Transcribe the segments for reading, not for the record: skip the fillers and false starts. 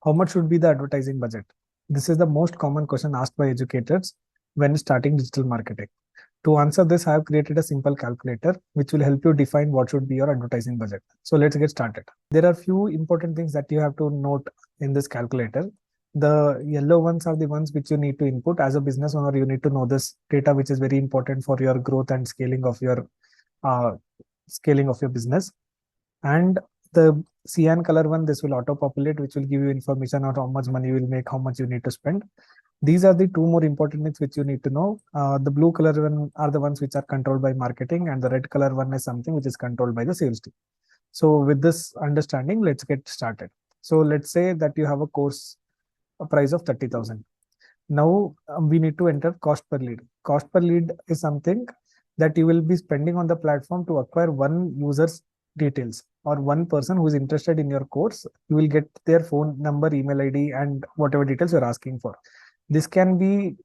how much should be the advertising budget? This is the most common question asked by educators when starting digital marketing. To answer this, I have created a simple calculator which will help you define what should be your advertising budget. So let's get started. There are few important things that you have to note in this calculator. The yellow ones are the ones which you need to input. As a business owner, you need to know this data, which is very important for your growth and uh, scaling of your business. And the cyan color one, this will auto populate, which will give you information on how much money you will make, how much you need to spend. These are the two more important things which you need to know. The blue color one are the ones which are controlled by marketing, and the red color one is something which is controlled by the sales team. So with this understanding, let's get started. So let's say that you have a course, a price of 30,000. Now we need to enter cost per lead. Cost per lead is something that you will be spending on the platform to acquire one user's details, or one person who is interested in your course. You will get their phone number, email ID, and whatever details you're asking for. This can be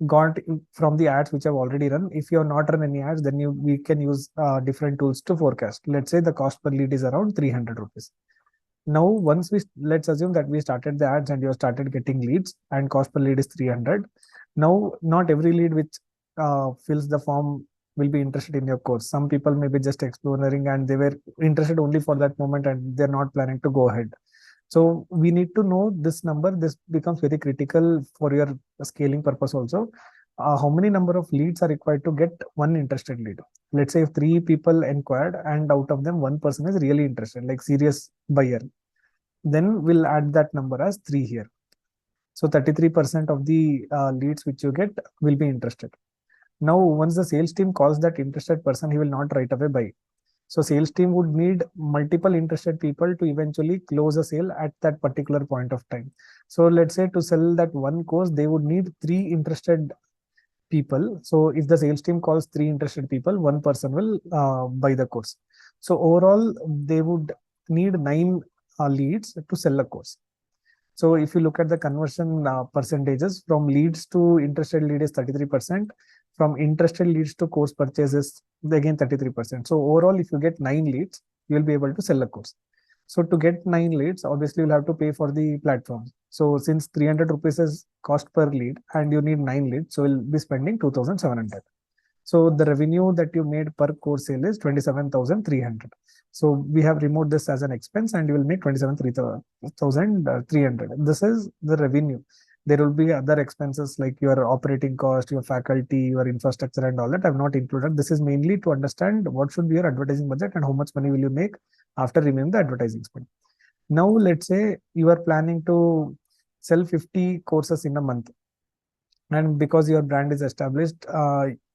got from the ads which have already run. If you have not run any ads, then we can use different tools to forecast. Let's say the cost per lead is around 300 rupees. Now, let's assume that we started the ads and you have started getting leads and cost per lead is 300. Now, not every lead which fills the form will be interested in your course. Some people may be just exploring and they were interested only for that moment and they're not planning to go ahead. So we need to know this number. This becomes very critical for your scaling purpose also. How many number of leads are required to get one interested lead? Let's say if 3 people inquired and out of them one person is really interested, like serious buyer, then we'll add that number as 3 here. So 33% of the leads which you get will be interested. Now, once the sales team calls that interested person, he will not right away buy. So sales team would need multiple interested people to eventually close a sale at that particular point of time. So let's say to sell that one course, they would need 3 interested people. So if the sales team calls 3 interested people, one person will buy the course. So overall, they would need 9 leads to sell a course. So if you look at the conversion percentages, from leads to interested lead is 33%. From interested leads to course purchases, again 33%. So overall, if you get 9 leads, you will be able to sell a course. So to get 9 leads, obviously you'll have to pay for the platform. So since 300 rupees is cost per lead and you need 9 leads, so you'll be spending 2,700. So the revenue that you made per course sale is 27,300. So we have removed this as an expense and you will make 27,300. This is the revenue. There will be other expenses like your operating cost, your faculty, your infrastructure, and all that I've not included. This is mainly to understand what should be your advertising budget and how much money will you make after removing the advertising spend. Now, let's say you are planning to sell 50 courses in a month. And because your brand is established,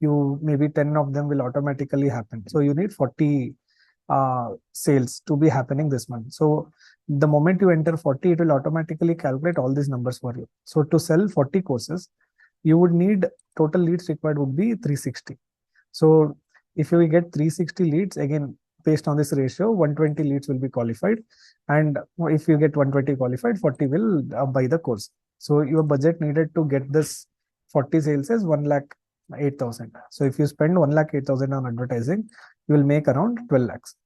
you maybe 10 of them will automatically happen. So you need 40 sales to be happening this month. So the moment you enter 40, it will automatically calculate all these numbers for you. So to sell 40 courses, you would need total leads required would be 360. So if you get 360 leads, again, based on this ratio, 120 leads will be qualified. And if you get 120 qualified, 40 will buy the course. So your budget needed to get this 40 sales is 1,08,000. So if you spend 1,08,000 on advertising, you will make around 12 lakhs.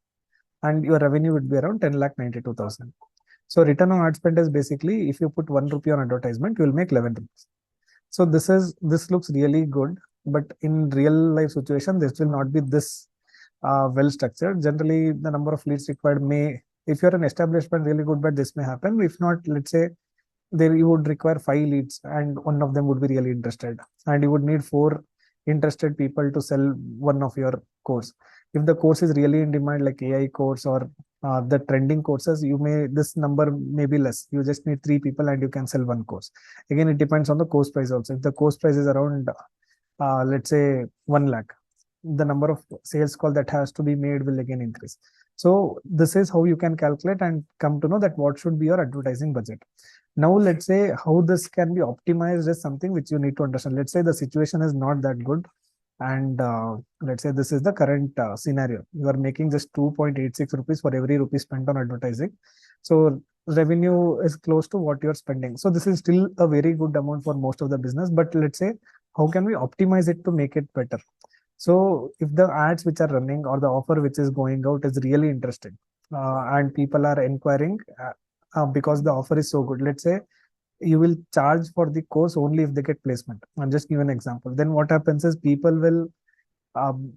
And your revenue would be around 10,92,000. So return on ad spend is basically, if you put 1 rupee on advertisement, you will make 11 rupees. So this looks really good, but in real life situation, this will not be this well structured. Generally, the number of leads required may, if you're an establishment, really good, but this may happen. If not, let's say there you would require 5 leads and one of them would be really interested, and you would need 4 interested people to sell one of your course. If the course is really in demand, like AI course or the trending courses, this number may be less. You just need 3 people and you can sell one course. Again, it depends on the course price also. If the course price is around let's say 1 lakh, the number of sales call that has to be made will again increase. So this is how you can calculate and come to know that what should be your advertising budget. Now, let's say how this can be optimized is something which you need to understand. Let's say the situation is not that good. And let's say this is the current scenario. You are making just 2.86 rupees for every rupee spent on advertising. So revenue is close to what you're spending. So this is still a very good amount for most of the business. But let's say, how can we optimize it to make it better? So if the ads which are running or the offer which is going out is really interesting and people are inquiring because the offer is so good. Let's say you will charge for the course only if they get placement. I'll just give an example. Then what happens is people will, um,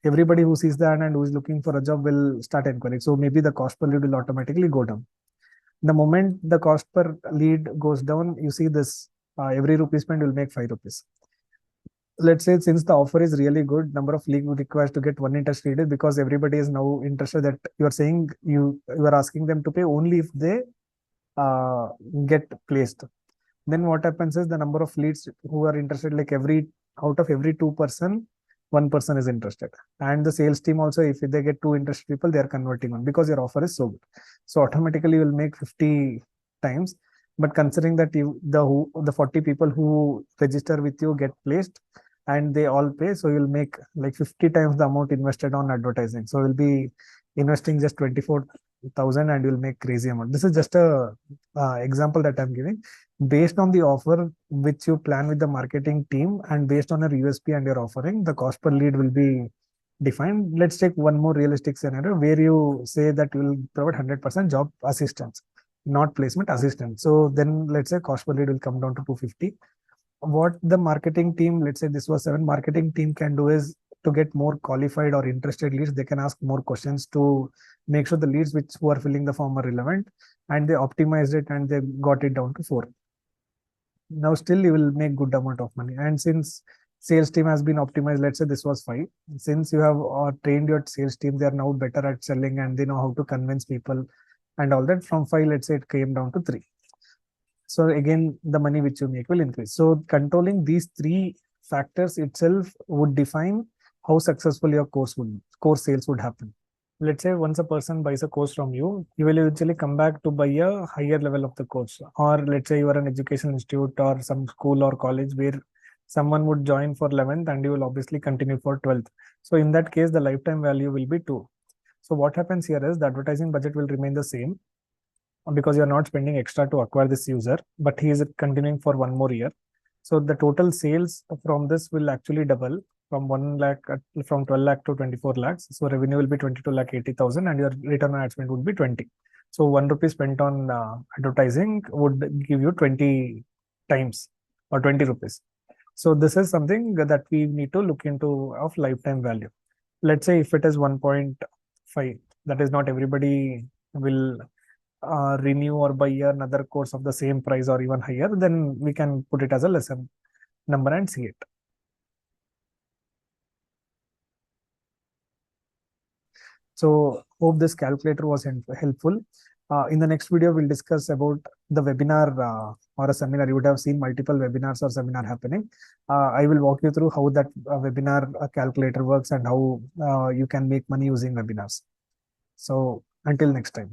everybody who sees that and who is looking for a job will start inquiring. So maybe the cost per lead will automatically go down. The moment the cost per lead goes down, you see this, every rupee spent will make 5 rupees. Let's say since the offer is really good, number of lead requires to get one interest lead, because everybody is now interested, that you are saying you are asking them to pay only if they uh, get placed. Then what happens is the number of leads who are interested, like every out of every 2%, 1% is interested. And the sales team also, if they get two interested people, they are converting on, because your offer is so good. So automatically you will make 50 times. But considering that the 40 people who register with you get placed and they all pay, so you'll make like 50 times the amount invested on advertising. So you'll be investing just 24,000 and you'll make crazy amount. This is just a example that I'm giving. Based on the offer which you plan with the marketing team and based on your USP and your offering, the cost per lead will be defined. Let's take one more realistic scenario where you say that you will provide 100% job assistance, not placement, assistance. So then let's say cost per lead will come down to 250. What the marketing team, let's say this was 7, marketing team can do is, to get more qualified or interested leads, they can ask more questions to make sure the leads which who are filling the form are relevant, and they optimized it and they got it down to 4. Now still you will make good amount of money. And since sales team has been optimized, let's say this was 5, since you have trained your sales team, they are now better at selling and they know how to convince people and all that. From 5, let's say it came down to 3. So again, the money which you make will increase. So controlling these 3 factors itself would define how successful your course sales would happen. Let's say once a person buys a course from you, you will eventually come back to buy a higher level of the course. Or let's say you are an education institute or some school or college where someone would join for 11th and you will obviously continue for 12th. So in that case, the lifetime value will be 2. So what happens here is the advertising budget will remain the same, because you're not spending extra to acquire this user, but he is continuing for 1 more year. So the total sales from this will actually double from 1 lakh, from 12 lakh to 24 lakhs. So revenue will be 22 lakh 80,000 and your return on ad spend would be 20. So 1 rupee spent on advertising would give you 20 times or 20 rupees. So this is something that we need to look into of lifetime value. Let's say if it is 1.5, that is not everybody will renew or buy another course of the same price or even higher, then we can put it as a lesser number and see it. So hope this calculator was helpful. In the next video, we'll discuss about the webinar or a seminar. You would have seen multiple webinars or seminar happening. I will walk you through how that webinar calculator works and how you can make money using webinars. So until next time.